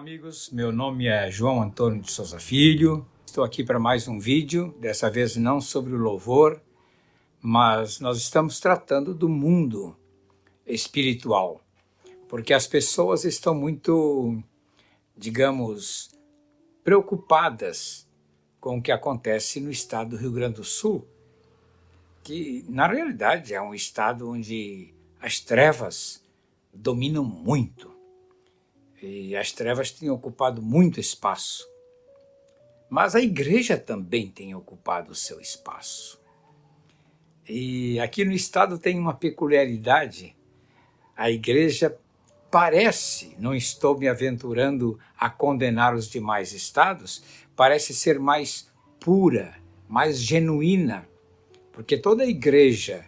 amigos, meu nome é João Antônio de Souza Filho, estou aqui para mais um vídeo, dessa vez não sobre o louvor, mas nós estamos tratando do mundo espiritual, porque as pessoas estão muito, digamos, preocupadas com o que acontece no estado do Rio Grande do Sul, que na realidade é um estado onde as trevas dominam muito. E as trevas têm ocupado muito espaço. Mas a igreja também tem ocupado o seu espaço. E aqui no estado tem uma peculiaridade. A igreja parece, não estou me aventurando a condenar os demais estados, parece ser mais pura, mais genuína. Porque toda igreja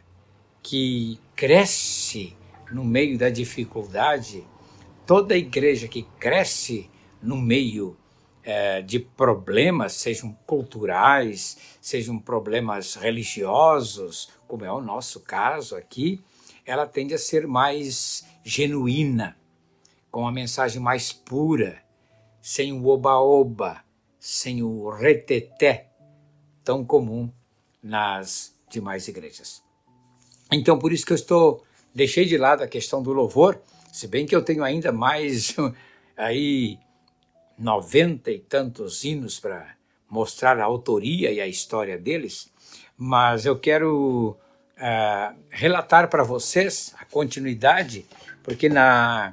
que cresce no meio da dificuldade, toda igreja que cresce no meio de problemas, sejam culturais, sejam problemas religiosos, como é o nosso caso aqui, ela tende a ser mais genuína, com uma mensagem mais pura, sem o oba-oba, sem o reteté tão comum nas demais igrejas. Então, por isso que deixei de lado a questão do louvor, se bem que eu tenho ainda mais aí 90 e tantos hinos para mostrar a autoria e a história deles, mas eu quero relatar para vocês a continuidade, porque na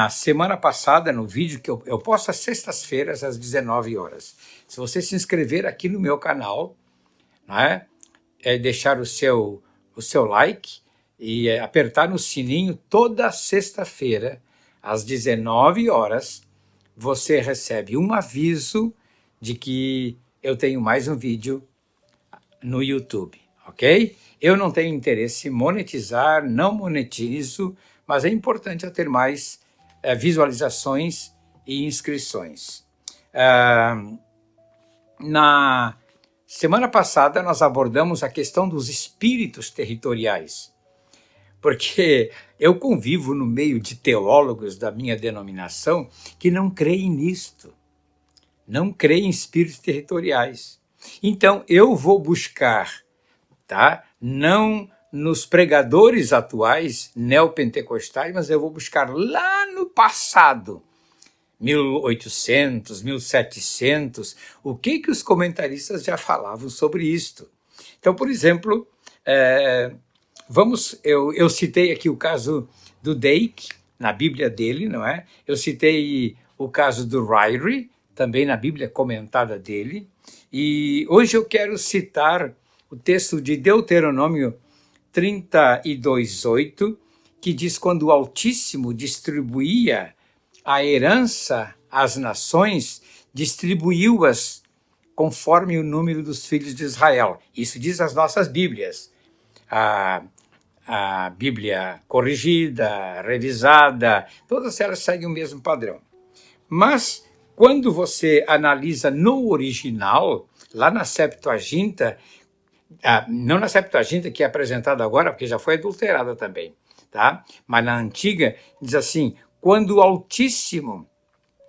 semana passada, no vídeo que eu posto às sextas-feiras às 19 horas, se você se inscrever aqui no meu canal, né, deixar o seu like, e apertar no sininho toda sexta-feira, às 19 horas, você recebe um aviso de que eu tenho mais um vídeo no YouTube, ok? Eu não tenho interesse em monetizar, não monetizo, mas é importante eu ter mais visualizações e inscrições. Na semana passada, nós abordamos a questão dos espíritos territoriais, porque eu convivo no meio de teólogos da minha denominação que não creem nisto, não creem em espíritos territoriais. Então, eu vou buscar, tá? Não nos pregadores atuais, neopentecostais, mas eu vou buscar lá no passado, 1800, 1700, o que os comentaristas já falavam sobre isto. Então, por exemplo, eu citei aqui o caso do Dake, na Bíblia dele, não é? Eu citei o caso do Ryrie, também na Bíblia comentada dele, e hoje eu quero citar o texto de Deuteronômio 32:8, que diz: quando o Altíssimo distribuía a herança às nações, distribuiu-as conforme o número dos filhos de Israel. Isso diz as nossas Bíblias. A Bíblia corrigida, revisada, todas elas seguem o mesmo padrão. Mas, quando você analisa no original, lá na Septuaginta, não na Septuaginta que é apresentada agora, porque já foi adulterada também, tá? Mas na antiga, diz assim: quando o Altíssimo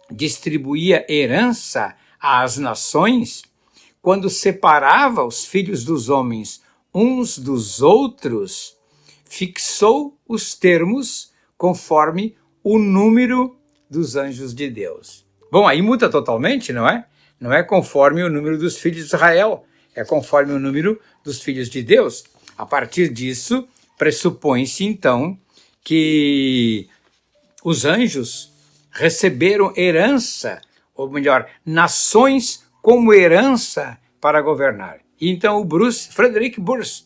distribuía herança às nações, quando separava os filhos dos homens uns dos outros, fixou os termos conforme o número dos anjos de Deus. Bom, aí muda totalmente, não é? Não é conforme o número dos filhos de Israel, é conforme o número dos filhos de Deus. A partir disso, pressupõe-se então que os anjos receberam herança, ou melhor, nações como herança para governar. E então o Frederick Bruce,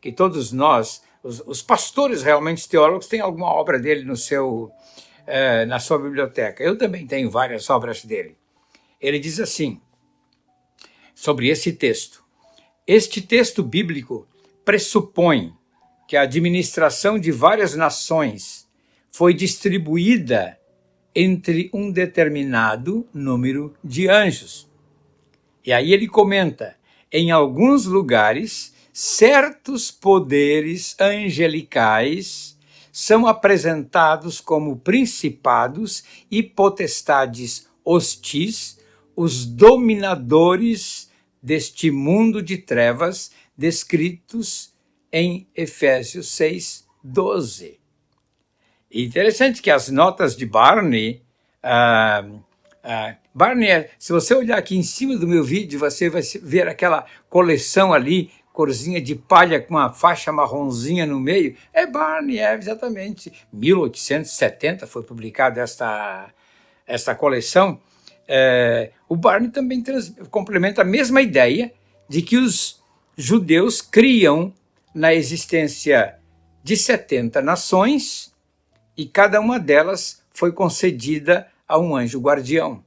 que todos nós, os pastores realmente teólogos, têm alguma obra dele na sua biblioteca. Eu também tenho várias obras dele. Ele diz assim, sobre esse texto: este texto bíblico pressupõe que a administração de várias nações foi distribuída entre um determinado número de anjos. E aí ele comenta: em alguns lugares, certos poderes angelicais são apresentados como principados e potestades hostis, os dominadores deste mundo de trevas, descritos em Efésios 6:12. Interessante que as notas de Barney, Barney, se você olhar aqui em cima do meu vídeo, você vai ver aquela coleção ali, corzinha de palha com uma faixa marronzinha no meio. É Barney, exatamente. 1870 foi publicada esta coleção. O Barney também complementa a mesma ideia de que os judeus criam na existência de 70 nações e cada uma delas foi concedida a um anjo guardião.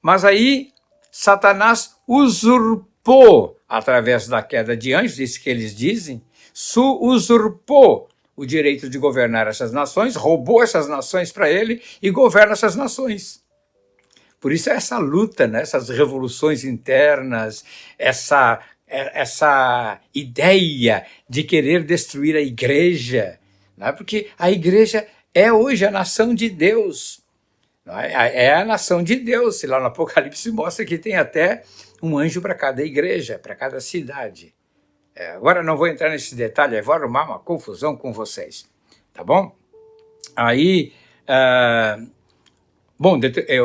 Mas aí Satanás usurpou, através da queda de anjos, isso que eles dizem, usurpou o direito de governar essas nações, roubou essas nações para ele e governa essas nações. Por isso essa luta, né, essas revoluções internas, essa ideia de querer destruir a igreja, né, porque a igreja é hoje a nação de Deus. É a nação de Deus. Lá no Apocalipse mostra que tem até um anjo para cada igreja, para cada cidade. Agora não vou entrar nesse detalhe, vou arrumar uma confusão com vocês. Tá bom? Aí,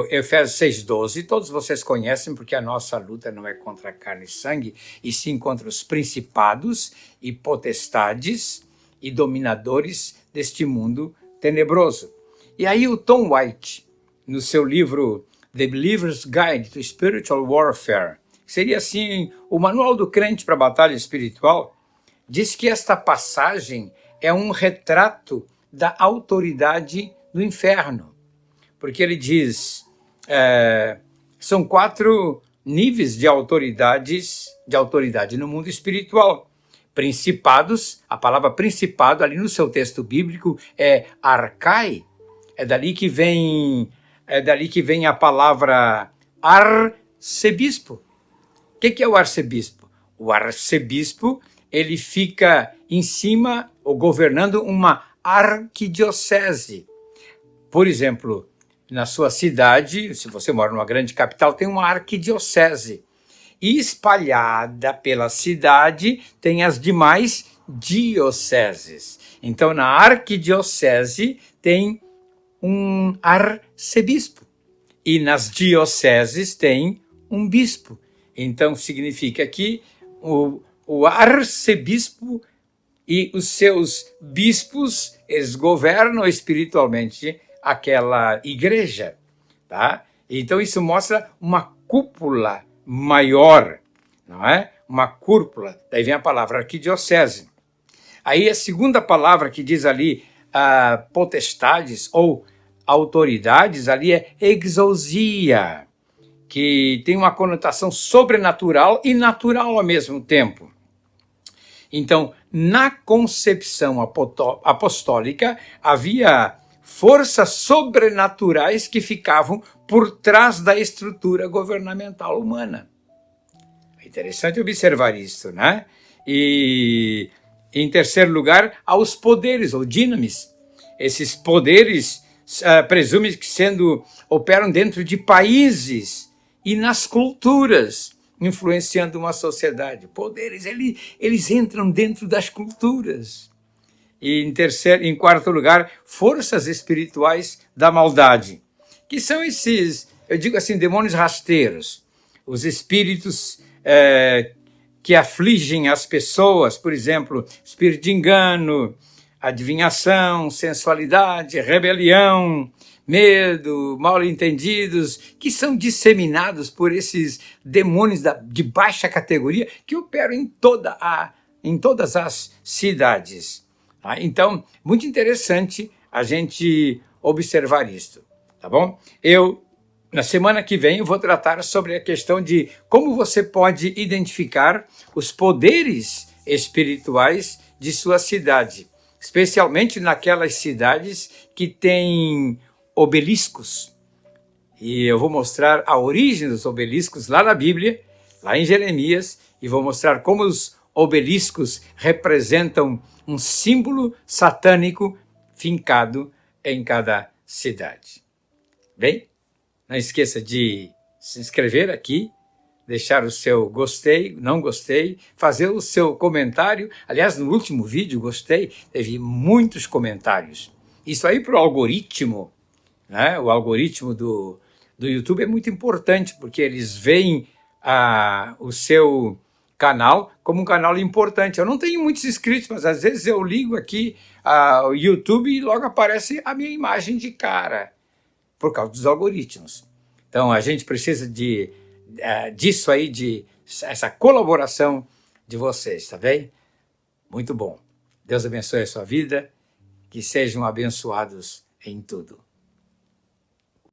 Efésios 6:12, todos vocês conhecem, porque a nossa luta não é contra carne e sangue, e sim contra os principados e potestades e dominadores deste mundo tenebroso. E aí o Tom White, no seu livro The Believer's Guide to Spiritual Warfare, que seria assim o manual do crente para a batalha espiritual, diz que esta passagem é um retrato da autoridade do inferno. Porque ele diz, são 4 níveis de autoridade no mundo espiritual. Principados, a palavra principado ali no seu texto bíblico é arcai, é dali que vem a palavra arcebispo. O que é o arcebispo? O arcebispo, ele fica em cima ou governando uma arquidiocese. Por exemplo, na sua cidade, se você mora numa grande capital, tem uma arquidiocese. E espalhada pela cidade tem as demais dioceses. Então, na arquidiocese tem um arcebispo. E nas dioceses tem um bispo. Então, significa que o arcebispo e os seus bispos, eles governam espiritualmente aquela igreja. Tá? Então, isso mostra uma cúpula maior, não é? Uma cúpula. Daí vem a palavra arquidiocese. Aí a segunda palavra que diz ali potestades ou autoridades, ali é exousia, que tem uma conotação sobrenatural e natural ao mesmo tempo. Então, na concepção apostólica, havia forças sobrenaturais que ficavam por trás da estrutura governamental humana. É interessante observar isso, né? E, em terceiro lugar, aos poderes, ou dinamis. Esses poderes presume que operam dentro de países e nas culturas, influenciando uma sociedade. Poderes, eles entram dentro das culturas. E em quarto lugar, forças espirituais da maldade, que são esses, eu digo assim, demônios rasteiros, os espíritos que afligem as pessoas, por exemplo, espírito de engano, adivinhação, sensualidade, rebelião, medo, mal-entendidos, que são disseminados por esses demônios de baixa categoria que operam em todas as cidades. Tá? Então, muito interessante a gente observar isso, tá bom? Na semana que vem, eu vou tratar sobre a questão de como você pode identificar os poderes espirituais de sua cidade, especialmente naquelas cidades que têm obeliscos. E eu vou mostrar a origem dos obeliscos lá na Bíblia, lá em Jeremias, e vou mostrar como os obeliscos representam um símbolo satânico fincado em cada cidade. Bem, não esqueça de se inscrever aqui, deixar o seu gostei, não gostei, fazer o seu comentário. Aliás, no último vídeo, gostei, teve muitos comentários. Isso aí para o algoritmo, né? O algoritmo do YouTube é muito importante, porque eles veem o seu canal como um canal importante. Eu não tenho muitos inscritos, mas às vezes eu ligo aqui o YouTube e logo aparece a minha imagem de cara, por causa dos algoritmos. Então, a gente precisa disso aí, essa colaboração de vocês, tá bem? Muito bom. Deus abençoe a sua vida, que sejam abençoados em tudo.